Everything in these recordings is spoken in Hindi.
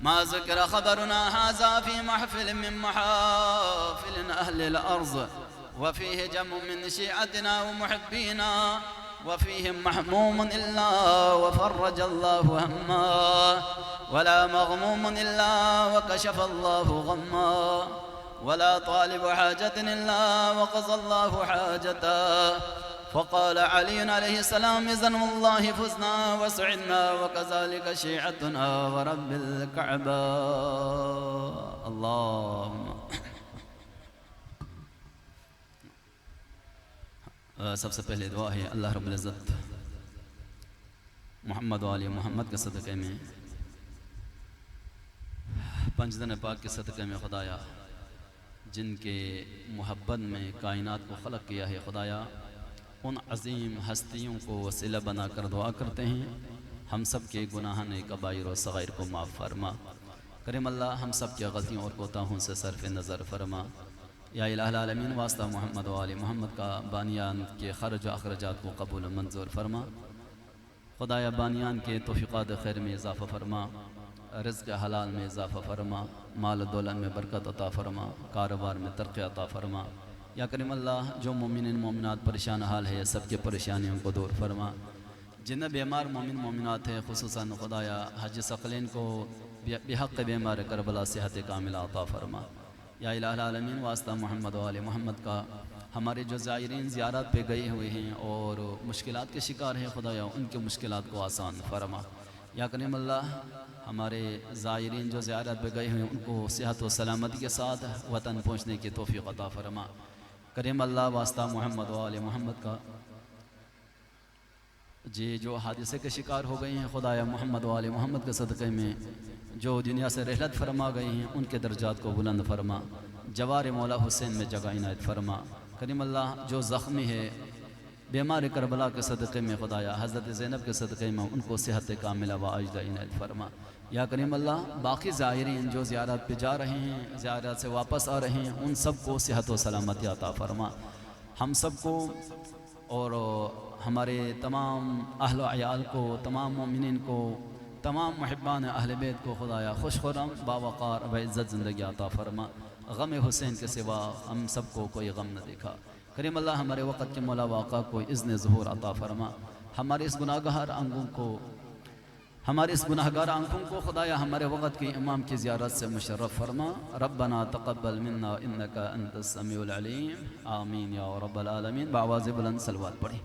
मा ज़ुकिरा ख़बरुना हाज़ा फ़ी महफ़िल मिन महाफ़िल अहलिल अर्ज़ व फ़ीहि जम्मुन मिन शिअतिना व मुहिब्बीना व फ़ीहिम महमूमुन इल्ला व फ़र्रजल्लाहु हम्मा वला मग़मूमुन इल्ला व कशफ़ल्लाहु गम्मा वला तालिबु हाजतिन इल्ला व क़ज़ल्लाहु हाजता। फ़क़ाल अली अलैहिस्सलाम इज़न वल्लाहि फ़ुज़ना व सुइदना व कज़ालिका शिअतुना व रब्बिल कअबा। अल्लाहुम्मा। सबसे पहले दुआ है अल्लाह रब्बुल इज़्ज़त मोहम्मद व आले मोहम्मद के सदक़े में, पंजदन पाक के सदक़े में खुदाया जिनके मोहब्बत में कायनात को ख़लक़ किया है खुदाया, उन अज़ीम हस्तियों को वसीला बनाकर दुआ करते हैं हम सब के गुनाहान कबाइर और सग़ाइर को माफ़ फरमा। करीम अल्लाह हम सब की गलतियों और कोताहों से सरफ़ नज़र फरमा। या इलाहुल आलमीन वास्ता मोहम्मद व आले मोहम्मद का बानियान के ख़र्ज व अखराजात को कबूल मंजूर फरमा। खुदाया बानियान के तौफ़ीक़ात खैर में इज़ाफ़ा फरमा, रिज़्क़ हलाल में इज़ाफ़ा फरमा, माल दौलत में बरकत अता फरमा, कारोबार में तरक्की अता फरमा। या करीम अल्लाह जो मोमिन मोमिनात परेशान हाल है सबके परेशानियों को दूर फरमा। जिन बीमार मोमिन मोमिनात है खुसूसन खुदाया हज सकलैन को बेहक़ बीमार करबला सेहत कामिला अता फरमा। या इलाहुल आलमीन वास्ता मोहम्मद व आले मोहम्मद का हमारे जो ज़ायरीन ज़ियारत पे गए हुए हैं और मुश्किलात के शिकार हैं खुदाया उनके मुश्किलात को आसान फरमा। या करीम अल्लाह हमारे ज़ायरीन जो ज़ियारत पे गए हुए हैं उनको सेहत व सलामती के साथ वतन पहुँचने की तौफ़ीक़ अता फरमा। करीम अल्लाह वास्ता मोहम्मद व आले मोहम्मद का जी जो हादिसे के शिकार हो गए हैं खुदाया मोहम्मद व आले मोहम्मद के सदक़े में जो दुनिया से रहलत फरमा गए हैं उनके दर्जात को बुलंद फरमा। जवार मौला हुसैन में जगह इनायत फरमा। करीम अल्लाह जो ज़ख्मी है बीमार करबला के सदक़े में खुदाया हज़रत ज़ैनब के सदक़े में उनको सेहत कामिला व आजिला इनायत फरमा। या करीम अल्लाह बाकी ज़ायरीन जो ज़ियारत पे जा रहे हैं ज़ियारत से वापस आ रहे हैं उन सब को सेहत व सलामती अता फरमा। हम सब को और हमारे तमाम अहल अयाल को, तमाम मोमिनीन को, तमाम मुहिब्बान अहल बैत को खुदाया खुश खुरम बावक़ार व इज़्ज़त ज़िंदगी अता फरमा। गम हुसैन के सिवा हम सब को कोई गम न देखा। करीम अल्लाह हमारे वक़्त के मौला वाक़ा को इज़्न ज़ुहूर अता फरमा। हमारे इस गुनाहगार आंखों को, हमारे इस गुनाहगार आंखों को खुदाया हमारे वक़्त के इमाम की ज़ियारत से मुशर्रफ फरमा। रब्बना तक़ब्बल मिन्ना इन्नका अंतस समीउल अलीम। आमीन या रब्बल आलमीन। बावाज़े बुलंद सलवात पढ़ें।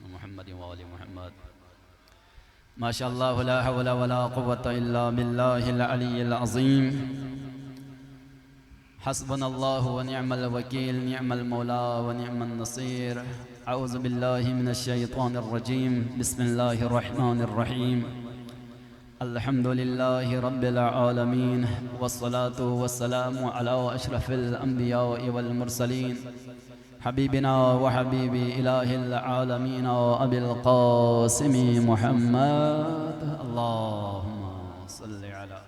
मोहम्मद व आले मोहम्मद। माशाअल्लाह ला हौला वला कुव्वता इल्ला बिल्लाहिल अलिय्यिल अज़ीम। हस्बुनल्लाहु व निअमल वकील, निअमल मौला व निअमन नसीर। अऊज़ु बिल्लाहि मिनश शैतानिर रजीम। बिस्मिल्लाहिर रहमानिर रहीम। अल्हम्दुलिल्लाहि रब्बिल आलमीन वस्सलातु वस्सलामु अला अशरफिल अंबिया वल मुरसलीन हबीबिना व हबीबी इलाहिल आलमीन अबिल क़ासिम मुहम्मद। अल्लाहुम्मा सल्लि अला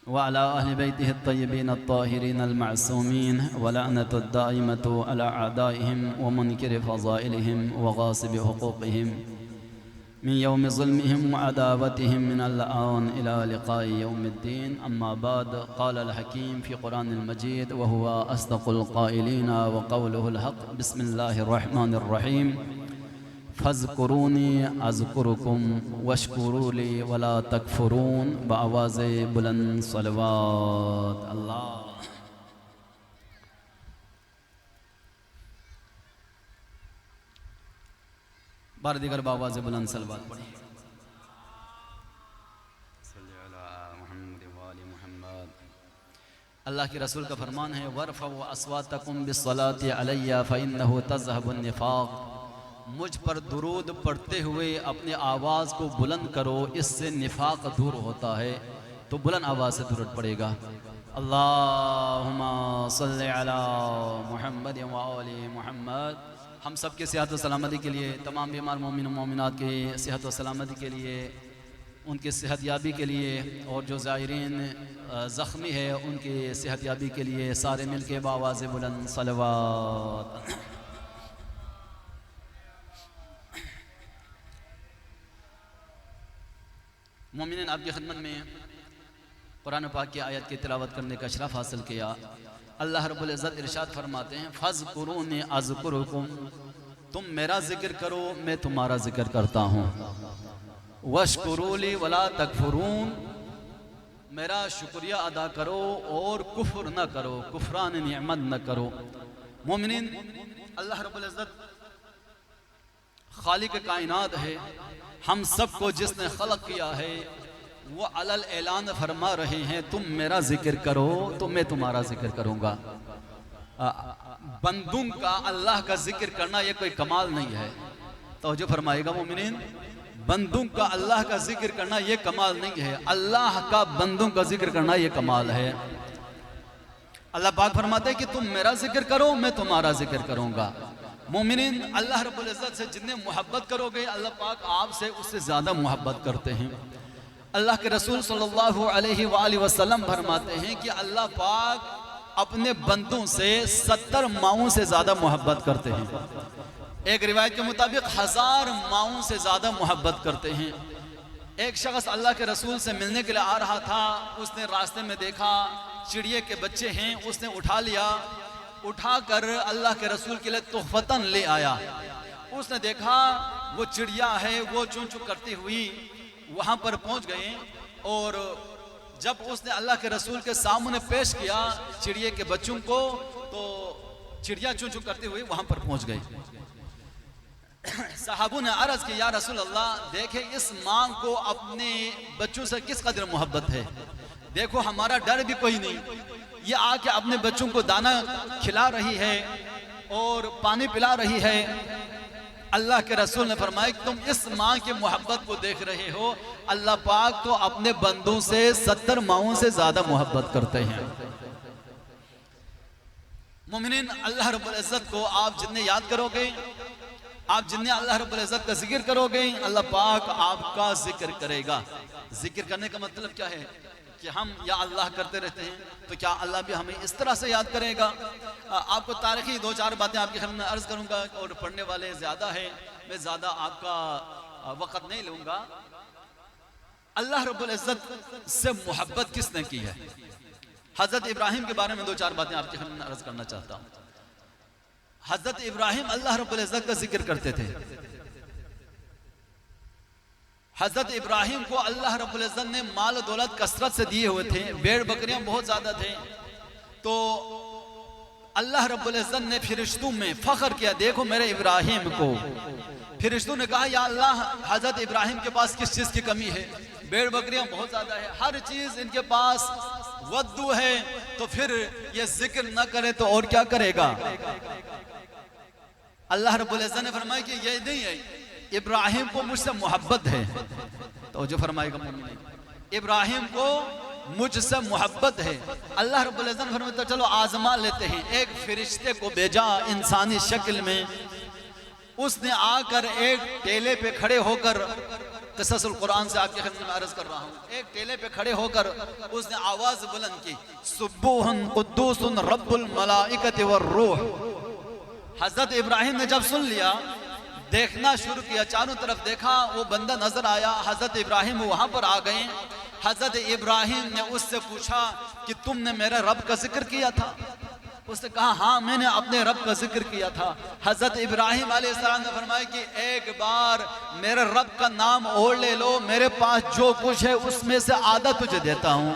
व अला अहलि बैतिहि अत्तय्यबीन अत्ताहिरीन अलमासूमीन व लअनतु दाइमतु अला अअदाइहिम व मुनकिरि फ़ज़ाइलिहिम व गासिबि हुक़ूक़िहिम मिन यौमि ज़ुल्मिहिम व अदावतिहिम मिनल आन इला लिक़ाइ यौमिद्दीन। अम्मा बाद। क़ाल अल हकीम फ़ी क़ुरानिल मजीद व हुवा अस्दक़ुल क़ाइलीन व क़ौलुहुल हक़। बिस्मिल्लाहिर रहमानिर रहीम। फ़ज़्कुरूनी अज़्कुरुकुम वश्कुरू ली वला तकफ़ुरून। बआवाज़े बुलंद सलवात। अल्लाह बार दिगर बावाज़े बुलंद सलवात पढ़ें। अल्लाह के रसूल का फरमान है वरफ़उ अस्वातकुम बिस्सलाति अलैया फ़इन्नहु तज़हबुन निफ़ाक़। मुझ पर दुरूद पढ़ते हुए अपनी आवाज़ को बुलंद करो, इससे निफाक दूर होता है। तो बुलंद आवाज़ से दुरूद पड़ेगा। अल्लाहुम्मा सल्लि अला मुहम्मद व आले मुहम्मद। हम सब के सेहत व सलामती के लिए, तमाम बीमार मोमिन मोमिनात के सेहत व सलामती के लिए, उनके सेहत याबी के लिए, और जो ज़ायरीन ज़ख्मी है उनके सेहत याबी के लिए सारे मिल के बावाज़ बुलंद सलवात। मोमिनीन, आपकी खिदमत में कुरान पाक की आयत की तिलावत करने का शरफ हासिल किया। अल्लाह रब्बुल इज़्ज़त इरशाद फरमाते हैं, फ़ज़कुरूनी अज़कुरुकुम, तुम मेरा जिक्र करो मैं तुम्हारा जिक्र करता हूँ। वशकुरूली वला तकफुरून, मेरा शुक्रिया अदा करो और कुफ्र न करो, कुफ्रान निअमत न करो। मोमिनीन, अल्लाह रब्बुल इज़्ज़त खालिक कायनात है। हम सबको जिसने खलक किया है वो अलल ऐलान फरमा रहे हैं, तुम मेरा जिक्र करो तो मैं तुम्हारा जिक्र करूंगा। बंदों का अल्लाह का जिक्र करना ये कोई कमाल नहीं है। तो जो फरमाएगा मोमिनीन, बंदों का अल्लाह का जिक्र करना ये कमाल नहीं है, अल्लाह का बंदों का जिक्र करना ये कमाल है। अल्लाह पाक फरमाते हैं कि तुम मेरा जिक्र करो मैं तुम्हारा जिक्र करूंगा। मोमिनीन, अल्लाह रब्बुल इज़्ज़त से जितने मोहब्बत करोगे अल्लाह पाक आपसे उससे ज़्यादा मोहब्बत करते हैं। अल्लाह के रसूल सल्लल्लाहु अलैहि वसल्लम फरमाते हैं कि अल्लाह पाक अपने बंदों से 70 माओं से ज़्यादा मोहब्बत करते हैं। एक रिवायत के मुताबिक 1000 माओं से ज़्यादा मोहब्बत करते हैं। एक शख्स अल्लाह के रसूल से मिलने के लिए आ रहा था, उसने रास्ते में देखा चिड़िए के बच्चे हैं, उसने उठा लिया, उठाकर अल्लाह के रसूल के लिए तोहफतन ले आया। उसने देखा वो चिड़िया है, वो चूं चूं करती हुई वहां पर पहुंच गए और जब उसने अल्लाह के रसूल के सामने पेश किया चिड़िए के बच्चों को, तो चिड़िया चूं चूं करती हुई वहां पर पहुंच गई। सहाबों ने अर्ज की, या रसूल अल्लाह, देखे इस माँ को अपने बच्चों से किस कदर मोहब्बत है, देखो हमारा डर भी कोई नहीं, ये आके अपने बच्चों को दाना खिला रही है और पानी पिला रही है। अल्लाह के रसूल ने फरमाया कि तुम इस माँ की मोहब्बत को देख रहे हो, अल्लाह पाक तो अपने बंदों से 70 माओं से ज्यादा मोहब्बत करते हैं। मोमिनीन, अल्लाह रब्बुल इज़्ज़त को आप जितने याद करोगे, आप जितने अल्लाह रब्बुल इज़्ज़त का जिक्र करोगे, अल्लाह पाक आपका जिक्र करेगा। जिक्र करने का मतलब क्या है कि हम या अल्लाह करते रहते हैं, तो क्या अल्लाह भी हमें इस तरह से याद करेगा। आपको तारीखी 2-4 बातें आपकी खिदमत में अर्ज करूंगा और पढ़ने वाले ज़्यादा है, मैं ज़्यादा आपका वक़्त नहीं लूँगा। अल्लाह रब्बुल इज़्ज़त से मोहब्बत किसने की है? हज़रत इब्राहिम के बारे में 2-4 बातें आपकी खिदमत में अर्ज करना चाहता हूँ। हज़रत इब्राहिम अल्लाह रब्बुल इज़्ज़त का जिक्र करते थे। हज़रत इब्राहिम को अल्लाह रब्बुल इज़्ज़त ने माल दौलत कसरत से दिए हुए थे, भेड़ बकरियां बहुत ज़्यादा थे, तो अल्लाह रब्बुल इज़्ज़त ने फिरिश्तों में फ़ख्र किया, देखो मेरे इब्राहिम को। फिरिश्तों ने कहा, या अल्लाह, हज़रत इब्राहिम के पास किस चीज़ की कमी है? भेड़ बकरियां बहुत ज़्यादा है, हर चीज़ इनके पास वद्दू है, तो फिर ये जिक्र न करे तो और क्या करेगा? अल्लाह रब्बुल इज़्ज़त ने फरमाया कि ये नहीं है, इब्राहिम को मुझसे मोहब्बत है। तो जो फरमाएगा मोमिनीन, इब्राहिम को मुझसे मोहब्बत है। अल्लाह रब्बुल इज़्ज़त ने फरमाया तो चलो आजमा लेते हैं। एक फरिश्ते को भेजा इंसानी शक्ल में, उसने आकर एक टेले पे खड़े होकर, क़िससुल कुरान से आपके खिदमत में अर्ज कर रहा हूँ, एक टेले पे खड़े होकर उसने आवाज बुलंद की, सुब्बूहुन कुद्दूसुन रब्बुल मलाइकति वर्रूह। हजरत इब्राहिम ने जब सुन लिया, देखना शुरू किया, चारों तरफ देखा, वो बंदा नजर आया, हजरत इब्राहिम वहां पर आ गए। हजरत इब्राहिम ने उससे पूछा कि तुमने मेरे रब का जिक्र किया था? उसने कहा, हाँ मैंने अपने रब का जिक्र किया था। हजरत इब्राहिम अलैहिस्सलाम ने फरमाया कि एक बार मेरे रब का नाम ओढ़ ले लो, मेरे पास जो कुछ है उसमें से आधा तुझे देता हूं।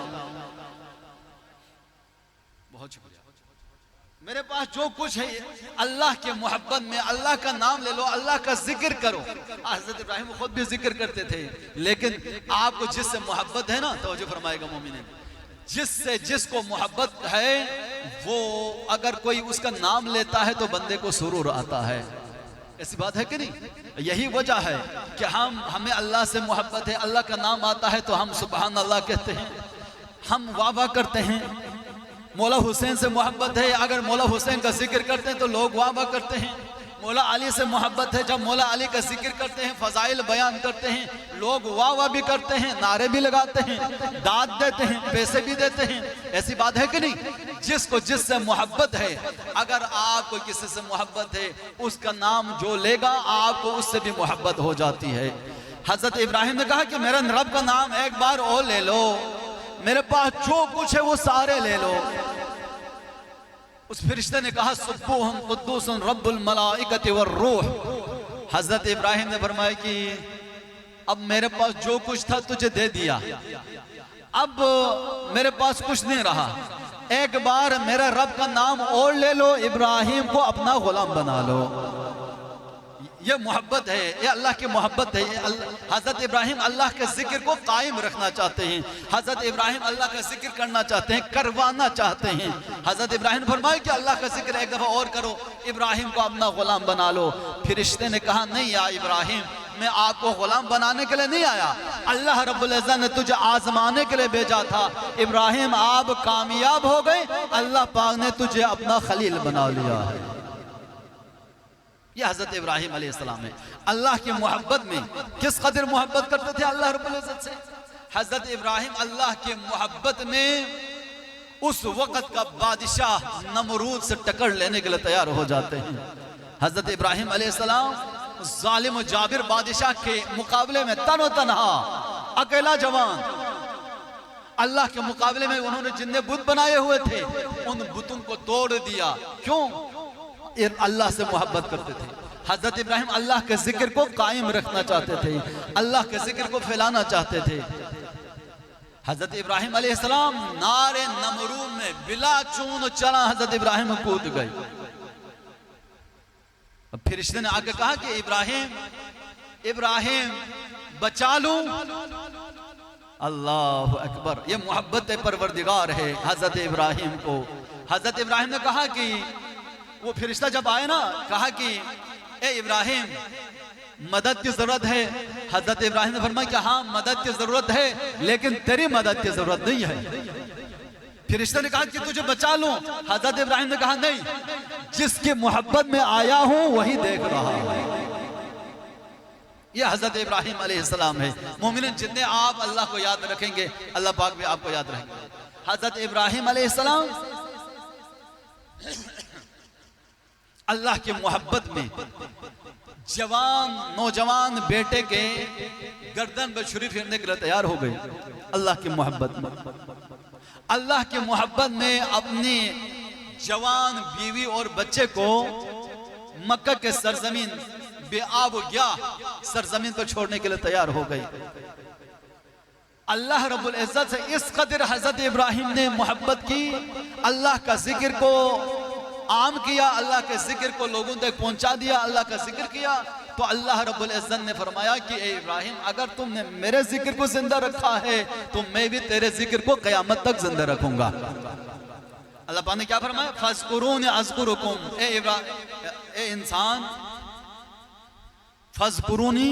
बहुत शुक्रिया। मेरे पास जो कुछ है अल्लाह के मोहब्बत में, अल्लाह का नाम ले लो, अल्लाह का जिक्र करो। हजरत इब्राहिम खुद भी जिक्र करते थे, लेकिन आपको जिससे मोहब्बत है ना, तो जो फरमाएगा मोमिनीन, जिससे जिसको मोहब्बत है वो अगर कोई उसका नाम लेता है तो बंदे को सुरूर आता है। ऐसी बात है कि नहीं? यही वजह है कि हमें अल्लाह से मोहब्बत है, अल्लाह का नाम आता है तो हम सुबहान अल्लाह कहते हैं, हम वाह वाह करते हैं। मौला हुसैन से मोहब्बत है, अगर मौला हुसैन का जिक्र करते हैं तो लोग वाह वाह करते हैं। मौला अली से मोहब्बत है, जब मौला अली का जिक्र करते हैं, फजाइल बयान करते हैं, लोग वाह वाह भी करते हैं, नारे भी लगाते हैं, दाद देते हैं, पैसे भी देते हैं। ऐसी बात है कि नहीं? जिसको जिससे मोहब्बत है, अगर आपको किसी से मोहब्बत है, उसका नाम जो लेगा आपको उससे भी मोहब्बत हो जाती है। हजरत इब्राहिम ने कहा कि मेरे रब का नाम एक बार और ले लो, मेरे पास जो कुछ है वो सारे ले लो। उस फरिश्ते ने कहा सुब्बुहुम कुद्दूसुन रब्बुल मलाइकति वर रूह। हजरत इब्राहिम ने फरमाया कि अब मेरे पास जो कुछ था तुझे दे दिया, अब मेरे पास कुछ नहीं रहा, एक बार मेरे रब का नाम और ले लो, इब्राहिम को अपना गुलाम बना लो। ये मोहब्बत है, ये अल्लाह की मोहब्बत है। हजरत इब्राहिम अल्लाह के जिक्र को कायम रखना चाहते हैं, हजरत इब्राहिम अल्लाह का जिक्र करना चाहते हैं, करवाना चाहते हैं। हजरत इब्राहिम ने फरमाया कि अल्लाह का जिक्र एक दफा और करो, इब्राहिम को अपना गुलाम बना लो। फरिश्ते ने कहा नहीं या इब्राहिम, मैं आपको गुलाम बनाने के लिए नहीं आया, अल्लाह रब्बुल इज्जत ने तुझे आजमाने के लिए भेजा था। इब्राहिम आप कामयाब हो गए, अल्लाह पाक ने तुझे अपना खलील बना लिया है। ये हजरत इब्राहिम अलैहिस्सलाम है। अल्लाह की मोहब्बत में किस कदर मोहब्बत करते थे अल्लाह रब्बुल इज्जत से। हजरत इब्राहिम अल्लाह की मोहब्बत में उस वक्त का बादशाह नमरूद से टक्कर लेने के लिए तैयार हो जाते हैं। हजरत इब्राहिम अलैहिस्सलाम जालिम जाबिर बादशाह के मुकाबले में तनो तनहा अकेला जवान, अल्लाह के मुकाबले में उन्होंने जितने बुत बनाए हुए थे उन बुतों को तोड़ दिया। क्यों? अल्लाह से मोहब्बत करते थे। हजरत इब्राहिम अल्लाह के जिक्र को कायम रखना चाहते थे, अल्लाह के जिक्र को फैलाना चाहते थे। हजरत इब्राहिम अलैहिस्सलाम नारे नमरूद में बिला चून चला हजरत इब्राहिम कूद गए। फरिश्ते ने आगे कहा कि इब्राहिम बचा लूं। अल्लाह अकबर, ये मोहब्बत परवरदिगार है हजरत इब्राहिम को। हजरत इब्राहिम ने कहा कि वो फरिश्ता जब आए ना, कहा कि ए इब्राहिम मदद की जरूरत है। हजरत इब्राहिम ने फरमाया कि हाँ मदद की जरूरत है, लेकिन तेरी मदद की जरूरत नहीं है। फरिश्ते ने कहा कि तुझे बचा लूं। हजरत इब्राहिम ने कहा नहीं, जिसकी मोहब्बत में आया हूं वही देख रहा है। यह हजरत इब्राहिम अलैहिस्सलाम है। मोमिन जितने आप अल्लाह को याद रखेंगे अल्लाह पाक भी आपको याद रखेंगे। हजरत इब्राहिम अलैहिस्सलाम अल्लाह की मोहब्बत में जवान नौजवान बेटे के गर्दन पर छुरी फेरने के लिए तैयार हो गए। अल्लाह की मोहब्बत में, अल्लाह की मोहब्बत में अपनी जवान बीवी और बच्चे को मक्का के सरजमीन बेआब गया सरजमीन पर छोड़ने के लिए तैयार हो गए। अल्लाह रब्बुल इज्जत से इस कदर हजरत इब्राहिम ने मोहब्बत की, अल्लाह का जिक्र को आम किया, अल्लाह के जिक्र को लोगों तक पहुंचा दिया, अल्लाह का जिक्र किया। तो अल्लाह रब्बुल इज्जत ने फरमाया कि ए इब्राहिम, अगर तुमने मेरे जिक्र को जिंदा रखा है तो मैं भी तेरे जिक्र को क़यामत तक जिंदा रखूंगा। अल्लाह पाक ने क्या फरमाया? फज़कुरूनी अज़कुरुकुम। ए इंसान, फज़कुरूनी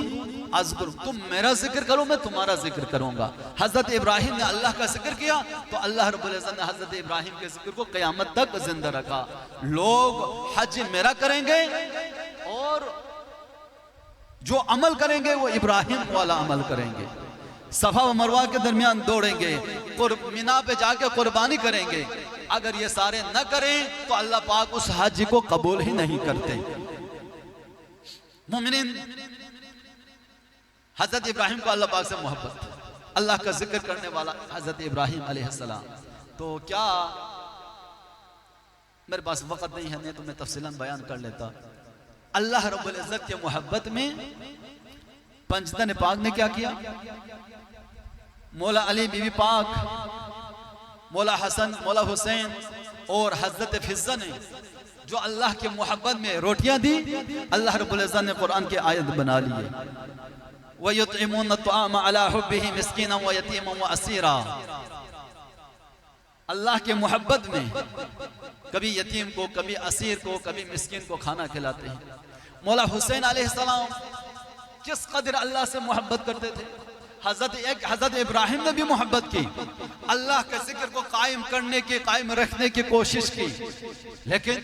अज़कुरुकुम, तुम मेरा जिक्र करो मैं तुम्हारा जिक्र करूंगा। हजरत इब्राहिम ने अल्लाह का जिक्र किया तो अल्लाह रब्बुल इज्जत ने हजरत इब्राहिम के जिक्र को क़यामत तक जिंदा रखा। लोग हज मेरा करेंगे और जो अमल करेंगे वो इब्राहिम वाला अमल करेंगे। सफा व मरवा के दरमियान दौड़ेंगे, मिना पे जाके कुर्बानी करेंगे। अगर ये सारे न करें तो अल्लाह पाक उस हज को कबूल ही नहीं करते। मोमिनीन, हजरत इब्राहिम को अल्लाह पाक से मोहब्बत, अल्लाह का जिक्र करने वाला हजरत इब्राहिम अलैहिस्सलाम। तो क्या मेरे पास वक्त नहीं है, नहीं तो मैं तफसीलन बयान कर लेता। अल्लाह रब्बुल इज्जत के मोहब्बत में पंचतन पाक ने क्या किया? मौला अली बीवी पाक, मौला हसन, मौला हुसैन और हजरत फिज़्ज़ा ने जो अल्लाह के मोहब्बत में रोटियां दी, अल्लाह रब्बुल इज्जत ने कुरान की आयत बना ली है, वयुतइमून अत्तआम अला हुब्बिही मिस्कीनन व यतीमन व असीरा। अल्लाह के मोहब्बत में कभी यतीम को, कभी असीर को, कभी मिस्कीन को खाना खिलाते हैं। मौला हुसैन अलैहिस्सलाम किस कदर अल्लाह से मोहब्बत करते थे। हजरत इब्राहिम ने भी मोहब्बत की, अल्लाह के जिक्र को कायम करने की, कायम रखने की कोशिश की, लेकिन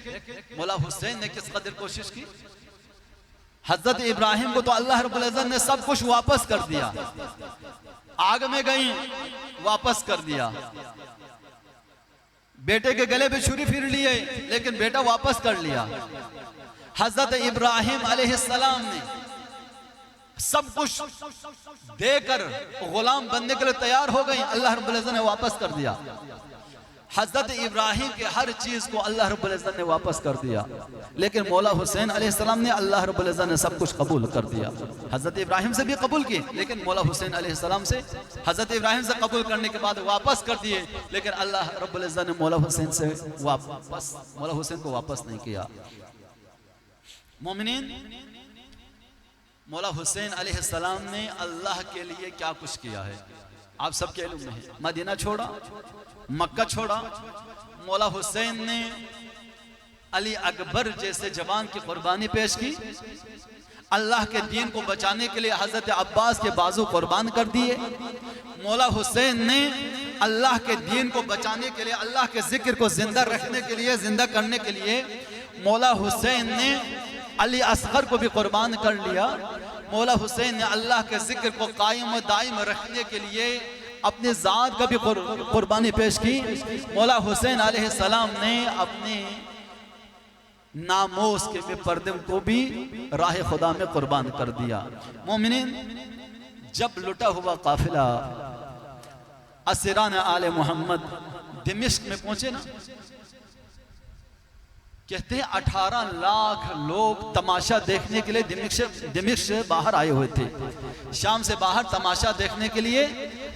मौला हुसैन ने किस कदर कोशिश की। हजरत इब्राहिम को तो अल्लाह रब्बुल इज्जत ने सब कुछ वापस कर दिया, आग में गई वापस कर दिया, बेटे के गले पे छुरी फिर लिए लेकिन बेटा वापस कर लिया। हजरत इब्राहिम अलैहिस्सलाम ने सब कुछ देकर गुलाम बनने के लिए तैयार हो गई, अल्लाह रब्बुल इज्जत ने वापस कर दिया। हजरत इब्राहिम के हर चीज को अल्लाह रब्बुल इज्जत ने वापस कर दिया, लेकिन मौला हुसैन अलैहिस्सलाम ने अल्लाह रब्बुल इज्जत ने सब कुछ कबूल कर दिया। हजरत इब्राहिम से भी कबूल किए, लेकिन मौला हुसैन अलैहिस्सलाम से, हजरत इब्राहिम से कबूल करने के बाद वापस कर दिए, लेकिन अल्लाह रब्बुल इज्जत ने मौला हुसैन को वापस नहीं किया। मोमिनीन, मौला हुसैन अलैहिस्सलाम ने अल्लाह के लिए क्या कुछ किया है आप सबके इल्म में है। मदीना छोड़ा, मक्का छोड़ा, मौला हुसैन ने अली अकबर जैसे जवान की कुर्बानी पेश की। अल्लाह के दीन को बचाने के लिए हजरत अब्बास के बाजू कुर्बान कर दिए। मौला हुसैन ने अल्लाह के दीन को बचाने के लिए, अल्लाह के जिक्र को जिंदा रखने के लिए, जिंदा करने के लिए मौला हुसैन ने अली असगर को भी कुर्बान कर लिया। मौला हुसैन ने अल्लाह के जिक्र को कायम दायम रखने के लिए अपनी ज़ात का भी कुर्बानी पेश की। मौला हुसैन अलैहिस्सलाम ने अपने नामोस के पर्दे को भी राह खुदा में कुर्बान कर दिया। मोमिनीन, जब लुटा हुआ काफिला असीरान आले मोहम्मद दिमिश्क में पहुंचे ना, कहते हैं 18 लाख लोग तमाशा देखने के लिए दिमिश्क से बाहर आए हुए थे। शाम से बाहर तमाशा देखने के लिए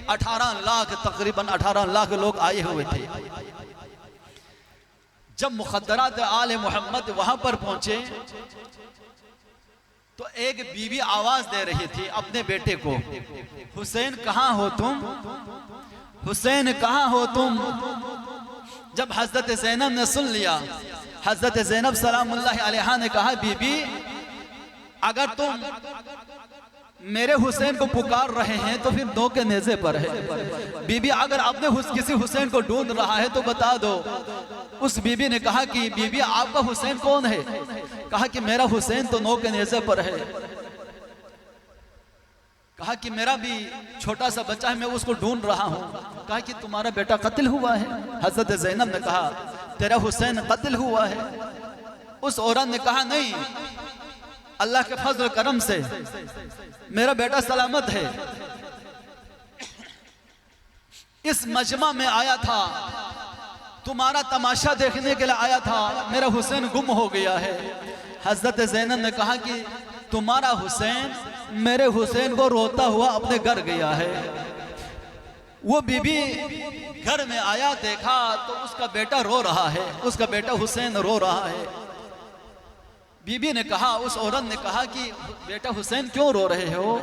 18 लाख, तकरीबन 18 लाख लोग आए हुए थे। जब मुखद्दरात आले मोहम्मद वहां पर पहुंचे तो एक बीवी आवाज दे रही थी अपने बेटे को, हुसैन कहां हो तुम, हुसैन कहां हो तुम। जब हजरत ज़ैनब ने सुन लिया, हजरत ज़ैनब सलामुल्लाह अलैहा ने कहा, बीबी अगर तुम मेरे हुसैन को पुकार रहे हैं तो फिर दो के नेज़े पर है। बीबी अगर आपने किसी हुसैन को ढूंढ रहा है तो बता दो। उस बीबी ने कहा कि बीबी आपका हुसैन कौन है? कहा कि मेरा हुसैन तो नौ के नेज़े पर है। कहा कि मेरा भी छोटा सा बच्चा है, मैं उसको ढूंढ रहा हूँ। कहा कि तुम्हारा बेटा कत्ल हुआ है। हजरत ज़ैनब ने कहा तेरा हुसैन कत्ल हुआ है। उस औरत ने कहा नहीं, अल्लाह के फजल करम से मेरा बेटा सलामत है। इस मजमा में आया था, तुम्हारा तमाशा देखने के लिए आया था, मेरा हुसैन गुम हो गया है। हजरत ज़ैनब ने कहा कि तुम्हारा हुसैन मेरे हुसैन को रोता हुआ अपने घर गया है। वो बीबी घर में आया, देखा तो उसका बेटा रो रहा है, उसका बेटा हुसैन रो रहा है। बीबी ने कहा, उस औरत ने कहा कि बेटा हुसैन क्यों रो रहे हो?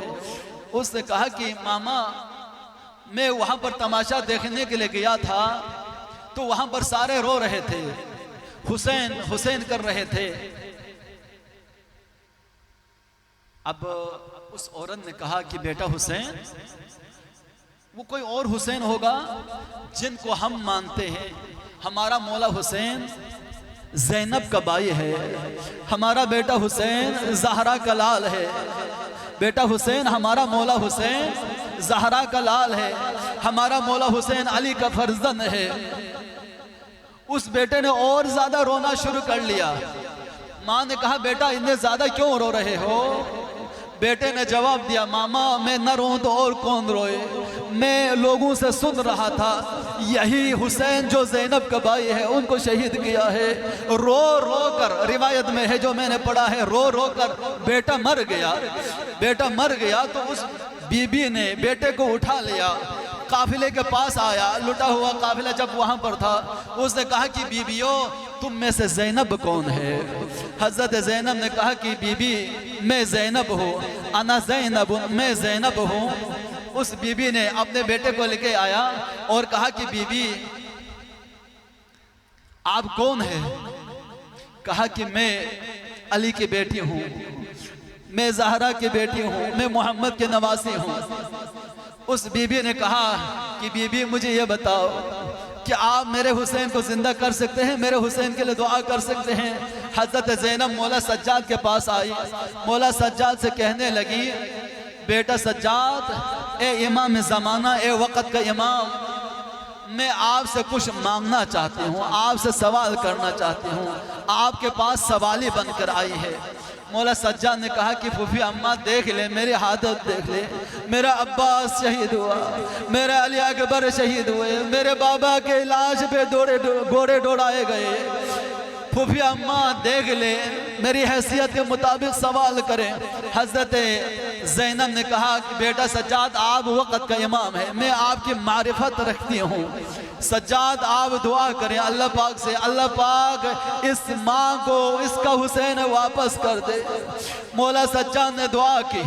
उसने कहा कि मामा मैं वहां पर तमाशा देखने के लिए गया था तो वहां पर सारे रो रहे थे, हुसैन हुसैन कर रहे थे। अब उस औरत ने कहा कि बेटा हुसैन वो कोई और हुसैन होगा जिनको हम मानते हैं। हमारा मौला हुसैन ज़ैनब का भाई है, हमारा बेटा हुसैन ज़हरा का लाल है। बेटा हुसैन हमारा मौला हुसैन ज़हरा का लाल है, हमारा मौला हुसैन अली का फर्जंद है। उस बेटे ने और ज्यादा रोना शुरू कर लिया। माँ ने कहा बेटा इतने ज्यादा क्यों रो रहे हो? बेटे ने जवाब दिया, मामा मैं न रोऊं तो और कौन रोए। मैं लोगों से सुन रहा था यही हुसैन जो ज़ैनब का भाई है उनको शहीद किया है। रो रो कर, रिवायत में है जो मैंने पढ़ा है, रो रो कर बेटा मर गया। बेटा मर गया तो उस बीबी ने बेटे को उठा लिया, काफिले के पास आया। लुटा हुआ काफिला जब वहां पर था, उसने कहा कि बीबियों तुम में से ज़ैनब कौन है? हजरत ज़ैनब ने कहा कि बीबी मैं ज़ैनब हूँ, अना ज़ैनब, मैं ज़ैनब हूँ। उस बीबी ने अपने बेटे को लेके आया और कहा कि बीबी आप कौन है? कहा कि मैं अली की बेटी हूँ, मैं ज़हरा की बेटी हूँ, मैं मोहम्मद के नवासी हूँ। उस बीबी ने कहा कि बीबी मुझे ये बताओ कि आप मेरे हुसैन को जिंदा कर सकते हैं, मेरे हुसैन के लिए दुआ कर सकते हैं? हजरत ज़ैनब मौला सज्जाद के पास आई। मौला सज्जाद से कहने लगी, बेटा सज्जाद, ए इमाम ज़माना, ए वक़्त का इमाम, मैं आपसे कुछ मांगना चाहती हूँ, आपसे सवाल करना चाहती हूँ। आपके पास सवाली बनकर आई है। मौला सज्जाद ने कहा कि फूफी अम्मा देख ले, मेरी हालत देख ले, मेरा अब्बास शहीद हुआ, मेरा अली अकबर शहीद हुए, मेरे बाबा के लाश पे घोड़े दौड़ाए गए। फूफी अम्मा देख ले, मेरी हैसियत के मुताबिक सवाल करें। हजरत ज़ैनब ने कहा कि बेटा सज्जाद आप वक़्त का इमाम है, मैं आपकी मारिफत रखती हूँ, सज्जाद आप दुआ करें अल्लाह पाक से, अल्लाह पाक इस माँ को, इसका हुसैन वापस कर दे। मौला सज्जाद ने दुआ की,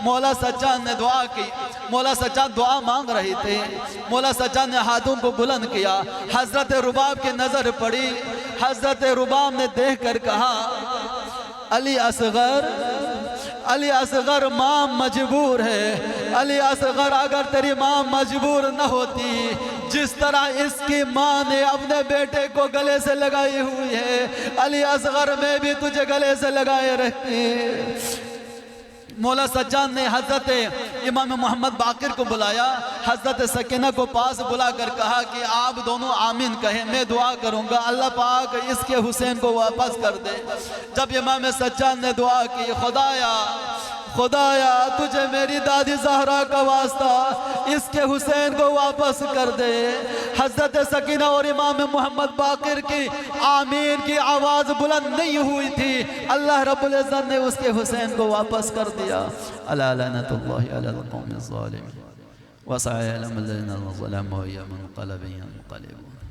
मौला सज्जाद ने दुआ की। मौला सज्जाद दुआ मांग रहे थे, मौला सज्जाद ने हाथों को बुलंद किया, हजरत रुबाब की नज़र पड़ी। हजरत रुबाब ने देख कर कहा अली असगर, अली असगर माँ मजबूर है। अली असगर अगर तेरी माँ मजबूर न होती, जिस तरह इसकी माँ ने अपने बेटे को गले से लगाई हुई है, अली असगर में भी तुझे गले से लगाए रखती। मौला सज्जाद ने हजरत इमाम मोहम्मद बाकिर को बुलाया, हजरत सकीना को पास बुलाकर कहा कि आप दोनों आमीन कहें, मैं दुआ करूंगा अल्लाह पाक इसके हुसैन को वापस कर दे। जब इमाम सज्जाद ने दुआ की, खुदाया खुदाया तुझे मेरी दादी ज़हरा का वास्ता, इसके हुसैन को वापस कर दे। हजरत सकीना और इमाम मोहम्मद बाकिर की आमीन की आवाज़ बुलंद नहीं हुई थी, अल्लाह रब्बुल इज़्ज़त ने उसके हुसैन को वापस कर दिया। अला लअनतुल्लाहि अलल कौमिज़ ज़ालिमीन व सयअलमु ल्लज़ीना ज़लमू अय्युम मुनक़लबिन यन्क़लिबून।